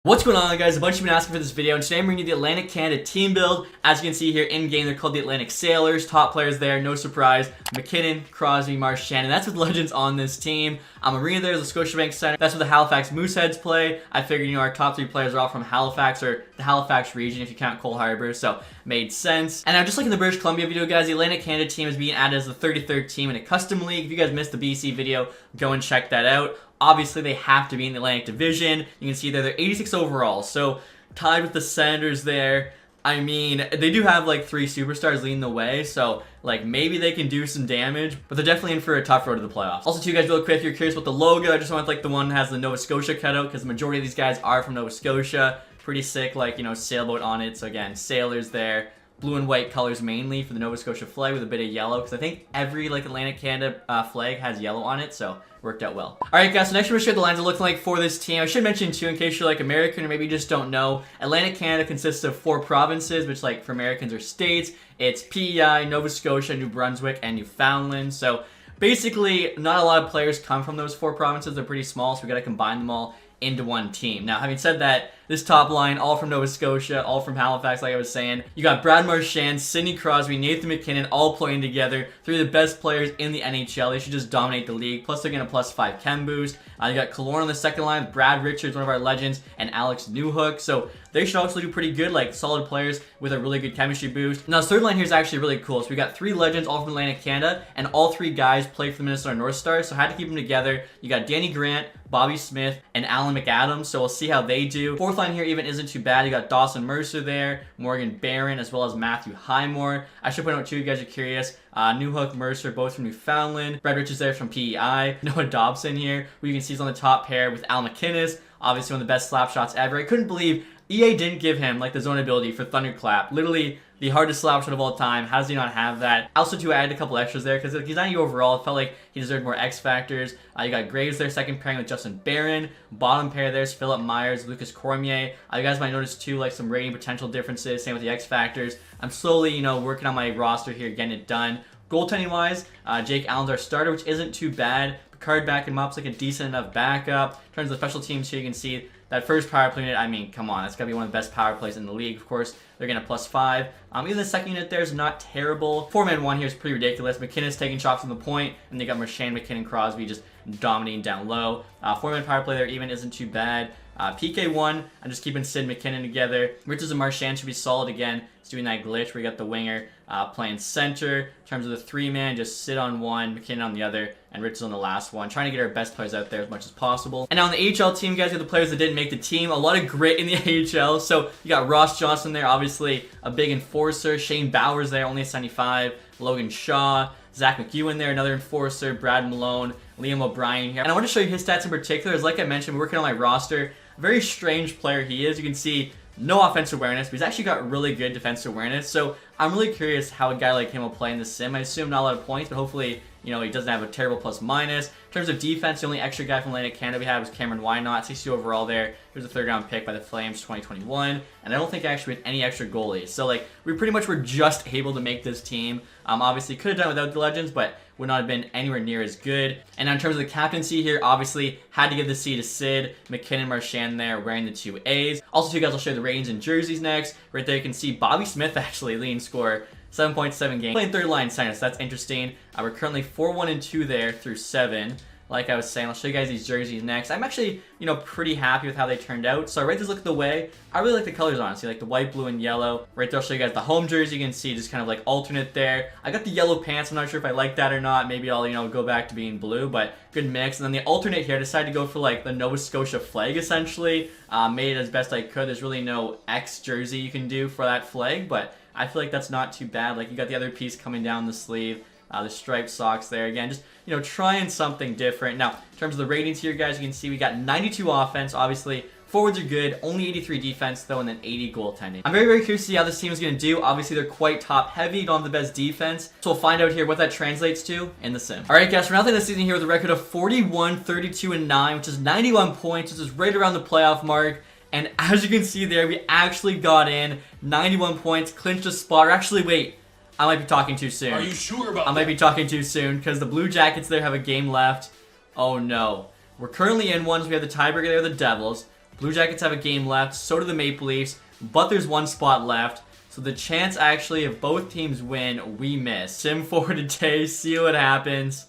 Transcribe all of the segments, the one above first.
What's going on, guys? A bunch of you have been asking for this video, and today I'm bringing you the Atlantic Canada team build. As you can see here in game, they're called the Atlantic Sailors. Top players there, no surprise: McKinnon, Crosby, Marchand, and that's with legends on this team. Arena there is the Scotiabank Center. That's where the Halifax Mooseheads play. I figured, our top three players are all from Halifax, or the Halifax region if you count Cole Harbour, so made sense. And now, just like in the British Columbia video, guys, the Atlantic Canada team is being added as the 33rd team in a custom league. If you guys missed the BC video, go and check that out. Obviously, they have to be in the Atlantic Division. You can see there, they're 86 overall, so tied with the Senators there. I mean, they do have like 3 superstars leading the way, so like maybe they can do some damage, but they're definitely in for a tough road to the playoffs. Also, too, guys, real quick, if you're curious about the logo, I just want like the one that has the Nova Scotia cutout, because the majority of these guys are from Nova Scotia. Pretty sick, like, sailboat on it. So again, sailors there. Blue and white colors mainly for the Nova Scotia flag with a bit of yellow, because I think every like Atlantic Canada flag has yellow on it, so worked out well. Alright, guys, so next we're going to show you the lines are looking like for this team. I should mention too, in case you're like American or maybe you just don't know, Atlantic Canada consists of 4 provinces, which like for Americans are states. It's PEI, Nova Scotia, New Brunswick, and Newfoundland. So basically, not a lot of players come from those 4 provinces. They're pretty small, so we got to combine them all into one team. Now, having said that, this top line, all from Nova Scotia, all from Halifax, like I was saying. You got Brad Marchand, Sidney Crosby, Nathan McKinnon, all playing together. 3 of the best players in the NHL. They should just dominate the league. Plus, they're getting a +5 chem boost. You got Killorn on the second line, Brad Richards, one of our legends, and Alex Newhook. So they should also do pretty good, like solid players with a really good chemistry boost. Now, this third line here is actually really cool. So we got 3 legends, all from Atlantic Canada, and all 3 guys play for the Minnesota North Stars. So I had to keep them together. You got Danny Grant, Bobby Smith, and Alan McAdams. So we'll see how they do. Fourth line here even isn't too bad. You got Dawson Mercer there, Morgan Barron, as well as Matthew Highmore. I should point out too, you guys are curious, Newhook, Mercer, both from Newfoundland. Brad Richards there from PEI. Noah Dobson here, who you can see is on the top pair with Al McInnes. Obviously one of the best slap shots ever. I couldn't believe EA didn't give him like the zone ability for Thunderclap. Literally the hardest slap shot of all time. How does he not have that? Also, too, I added a couple extras there because he's 90 overall. It felt like he deserved more X factors. You got Graves there, second pairing with Justin Barron. Bottom pair there's Philip Myers, Lucas Cormier. You guys might notice too, like some rating potential differences. Same with the X factors. I'm slowly, working on my roster here, getting it done. Goaltending wise, Jake Allen's our starter, which isn't too bad. Picard backing him up's like a decent enough backup. In terms of the special teams here, you can see that first power play unit, I mean, come on, that's got to be one of the best power plays in the league. Of course, they're getting a +5. Even the second unit there is not terrible. 4-man 1 here is pretty ridiculous. McKinnon taking shots from the point, and they got Marchand, McKinnon, Crosby just dominating down low. 4-man power play there even isn't too bad. PK1, I'm just keeping Sid McKinnon together. Richards and Marchand should be solid again. It's doing that glitch where you got the winger playing center. In terms of the 3-man, just Sid on one, McKinnon on the other, and Richards on the last one. Trying to get our best players out there as much as possible. And now on the AHL team, guys, we have the players that didn't make the team. A lot of grit in the AHL. So you got Ross Johnson there, obviously a big enforcer. Shane Bowers there, only a 75. Logan Shaw. Zach McEwen there, another enforcer. Brad Malone. Liam O'Brien here. And I want to show you his stats in particular. As like I mentioned, we're working on my roster. A very strange player he is. You can see no offensive awareness, but he's actually got really good defensive awareness. So I'm really curious how a guy like him will play in the sim. I assume not a lot of points, but hopefully, he doesn't have a terrible +-. In terms of defense, the only extra guy from Atlantic Canada we had was Cameron Wynot, 60 overall there. He was a 3rd-round pick by the Flames 2021, and I don't think actually we had any extra goalies. So, like, we pretty much were just able to make this team. Obviously, could have done without the legends, but would not have been anywhere near as good. And now in terms of the captaincy here, obviously, had to give the C to Sid, McKinnon, Marchand there, wearing the 2 A's. Also, you guys, I'll show you the ratings and jerseys next. Right there, you can see Bobby Smith actually leading scorer. 7.7 games. Playing 3rd line center, so that's interesting. We're currently 4-1-2 there through 7. Like I was saying, I'll show you guys these jerseys next. I'm actually, pretty happy with how they turned out. So right this look at the way. I really like the colors, honestly, like the white, blue, and yellow. Right there, I'll show you guys the home jersey. You can see just kind of like alternate there. I got the yellow pants. I'm not sure if I like that or not. Maybe I'll, go back to being blue, but good mix. And then the alternate here, I decided to go for like the Nova Scotia flag, essentially. Made it as best I could. There's really no X jersey you can do for that flag, but I feel like that's not too bad. Like, you got the other piece coming down the sleeve. The striped socks there. Again, just, trying something different. Now, in terms of the ratings here, guys, you can see we got 92 offense. Obviously, forwards are good. Only 83 defense, though, and then 80 goaltending. I'm very, very curious to see how this team is going to do. Obviously, they're quite top-heavy. Don't have the best defense. So we'll find out here what that translates to in the sim. All right, guys, we're now this season here with a record of 41, 32, and 9, which is 91 points, which is right around the playoff mark. And as you can see there, we actually got in 91 points, clinched a spot. Or actually, wait, I might be talking too soon. Are you sure about that? I might be talking too soon because the Blue Jackets there have a game left. Oh no. We're currently in one, so we have the tiebreaker there, the Devils. Blue Jackets have a game left. So do the Maple Leafs. But there's one spot left. So the chance actually if both teams win, we miss. Sim 4 today. See what happens.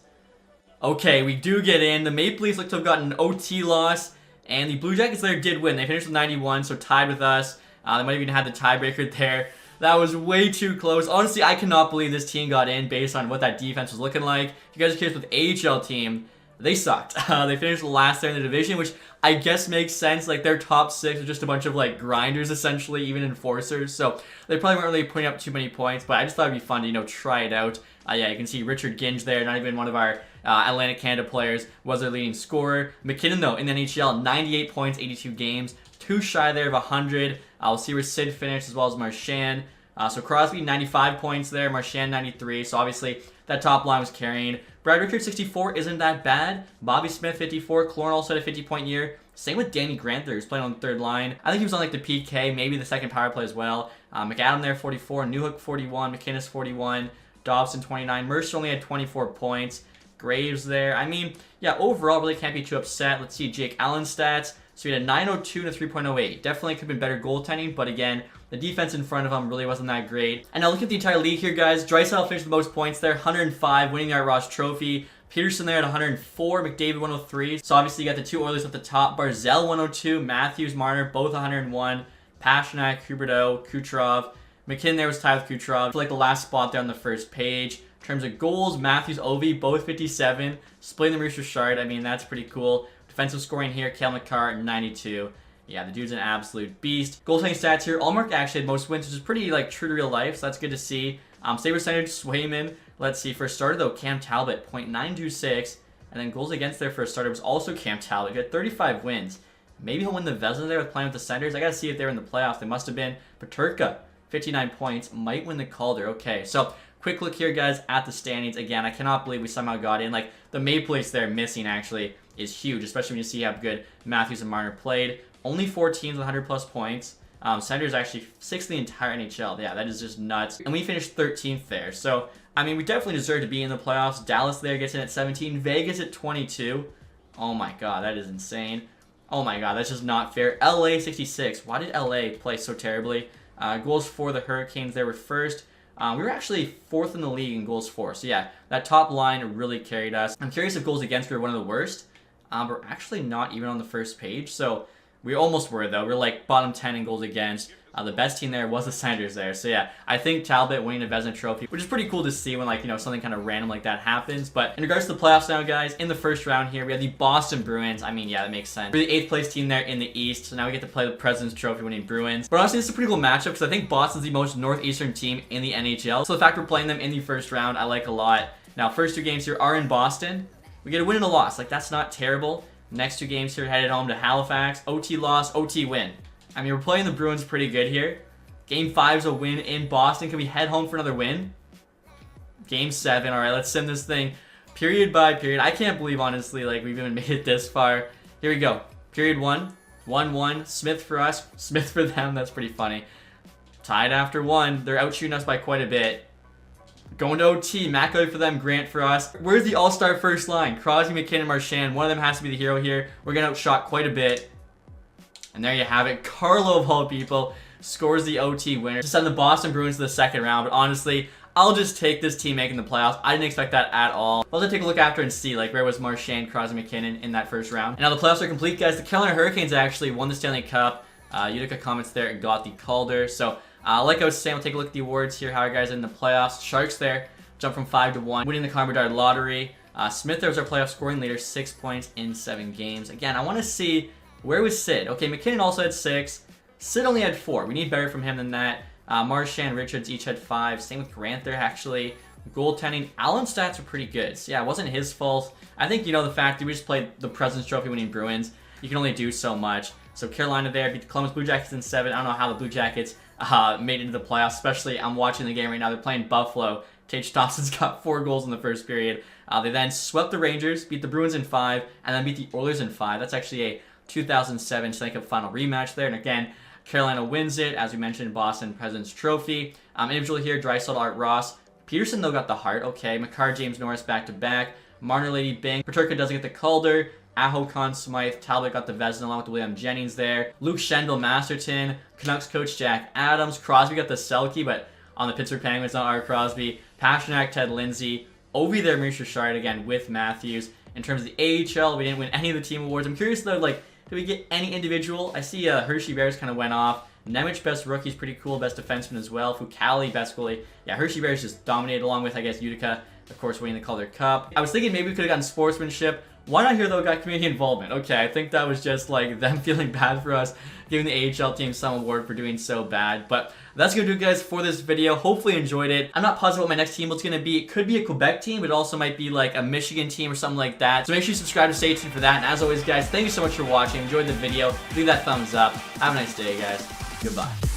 Okay, we do get in. The Maple Leafs look to have gotten an OT loss. And the Blue Jackets there did win. They finished with 91, so tied with us. They might have even had the tiebreaker there. That was way too close. Honestly, I cannot believe this team got in based on what that defense was looking like. If you guys are curious with AHL team, they sucked. They finished last there in the division, which I guess makes sense. Like, their top 6 are just a bunch of, like, grinders, essentially, even enforcers. So they probably weren't really putting up too many points, but I just thought it'd be fun to, you know, try it out. Yeah, you can see Richard Ginge there, not even one of our Atlantic Canada players, was their leading scorer. McKinnon, though, in the NHL, 98 points, 82 games. Too shy there of 100. We'll see where Sid finished, as well as Marchand. So Crosby, 95 points there. Marchand, 93. So obviously, that top line was carrying. Brad Richards, 64, isn't that bad. Bobby Smith, 54. Clorne also had a 50-point year. Same with Danny Grant there, who's playing on the third line. I think he was on like the PK, maybe the second power play as well. McAdam there, 44. Newhook, 41. McInnes, 41. Dobson, 29. Mercer only had 24 points. Graves there. I mean, yeah, overall, really can't be too upset. Let's see Jake Allen's stats. So he had a 902 and a 3.08. Definitely could have been better goaltending, but again, the defense in front of him really wasn't that great. And now look at the entire league here, guys. Draisaitl finished the most points there, 105, winning the Art Ross Trophy. Peterson there at 104, McDavid 103. So obviously you got the two Oilers at the top. Barzal 102, Matthews, Marner, both 101. Pasternak, Huberdeau, Kucherov. McKinnon there was tied with Kucherov for like the last spot there on the first page. In terms of goals, Matthews, Ovi, both 57. Splitting the Maurice Richard, I mean, that's pretty cool. Defensive scoring here, Cale Makar, 92. Yeah, the dude's an absolute beast. Goaltending stats here, Allmark actually had most wins, which is pretty, like, true to real life, so that's good to see. Save percentage, Swayman. Let's see, for a starter, though, Cam Talbot, .926. And then goals against there for a starter was also Cam Talbot. He had 35 wins. Maybe he'll win the Vezina there with playing with the Senators. I gotta see if they were in the playoffs. They must have been. Peterka, 59 points, might win the Calder. Okay, so quick look here, guys, at the standings. Again, I cannot believe we somehow got in. Like, the Maple Leafs there missing, actually, is huge, especially when you see how good Matthews and Marner played. Only 4 teams with 100-plus points. Senators actually 6th in the entire NHL. Yeah, that is just nuts. And we finished 13th there. So, I mean, we definitely deserve to be in the playoffs. Dallas there gets in at 17. Vegas at 22. Oh, my God, that is insane. Oh, my God, that's just not fair. LA, 66. Why did LA play so terribly? Goals for the Hurricanes there were first. We were actually 4th in the league in goals for. So, yeah, that top line really carried us. I'm curious if goals against were one of the worst. We're actually not even on the first page. So, we almost were, though. We're like bottom 10 in goals against. The best team there was the Senators there. So, yeah, I think Talbot winning the Vezina Trophy, which is pretty cool to see when, like, you know, something kind of random like that happens. But in regards to the playoffs now, guys, in the first round here, we have the Boston Bruins. I mean, yeah, that makes sense. We're the 8th place team there in the East. So now we get to play the President's Trophy winning Bruins. But honestly, this is a pretty cool matchup because I think Boston's the most northeastern team in the NHL. So the fact we're playing them in the first round, I like a lot. Now, first 2 games here are in Boston. We get a win and a loss. Like, that's not terrible. Next 2 games here, headed home to Halifax. OT loss, OT win. I mean, we're playing the Bruins pretty good here. Game 5's a win in Boston. Can we head home for another win? Game 7. All right, let's send this thing period by period. I can't believe, honestly, like, we've even made it this far. Here we go. Period 1. 1-1. Smith for us. Smith for them. That's pretty funny. Tied after 1. They're outshooting us by quite a bit. Going to OT. McAvoy for them. Grant for us. Where's the all-star first line? Crosby, McKinnon, Marchand. One of them has to be the hero here. We're getting outshot quite a bit. And there you have it. Carlo, of all people, scores the OT winner to send the Boston Bruins to the second round. But honestly, I'll just take this team making the playoffs. I didn't expect that at all. I'll just take a look after and see, like, where was Marchand, Crosby, McKinnon in that first round. And now the playoffs are complete, guys. The Carolina Hurricanes actually won the Stanley Cup. Utica Comets there and got the Calder. So, like I was saying, we'll take a look at the awards here. How are guys in the playoffs? Sharks there, jump from 5 to 1, winning the Connor Bedard lottery. Smith there was our playoff scoring leader, 6 points in 7 games. Again, I want to see, where was Sid? Okay, McKinnon also had 6. Sid only had 4. We need better from him than that. Marchand, Richards each had 5. Same with Grant there, actually. Goaltending. Allen's stats are pretty good. So, yeah, it wasn't his fault. I think, you know, the fact that we just played the President's Trophy winning Bruins, you can only do so much. So, Carolina there beat the Columbus Blue Jackets in 7. I don't know how the Blue Jackets made it into the playoffs, especially I'm watching the game right now. They're playing Buffalo. Tage Thompson's got 4 goals in the first period. They then swept the Rangers, beat the Bruins in 5, and then beat the Oilers in 5. That's actually a 2007 Stanley Cup final rematch there. And again, Carolina wins it, as we mentioned, Boston President's Trophy. Individually here, Draisaitl, Art Ross. Peterson, though, got the Hart. Okay, Makar, James Norris back-to-back. Marner, Lady Bing. Peterka doesn't get the Calder. Aho Conn Smythe, Talbot got the Vezina along with William Jennings there. Luke Schendel, Masterton, Canucks coach Jack Adams. Crosby got the Selke, but on the Pittsburgh Penguins, not our Crosby. Pasternak, Ted Lindsay. Ovi there, Maurice Richard again with Matthews. In terms of the AHL, we didn't win any of the team awards. I'm curious though, like, did we get any individual? I see Hershey Bears kind of went off. Nemec, best rookie, is pretty cool. Best defenseman as well. Fucali, best goalie. Yeah, Hershey Bears just dominated along with, I guess, Utica, of course, winning the Calder Cup. I was thinking maybe we could have gotten sportsmanship. Why not here, though, got community involvement? Okay, I think that was just, like, them feeling bad for us, giving the AHL team some award for doing so bad. But that's going to do it, guys, for this video. Hopefully you enjoyed it. I'm not positive what my next team was going to be. It could be a Quebec team, but it also might be, like, a Michigan team or something like that. So make sure you subscribe to stay tuned for that. And as always, guys, thank you so much for watching. Enjoyed the video. Leave that thumbs up. Have a nice day, guys. Goodbye.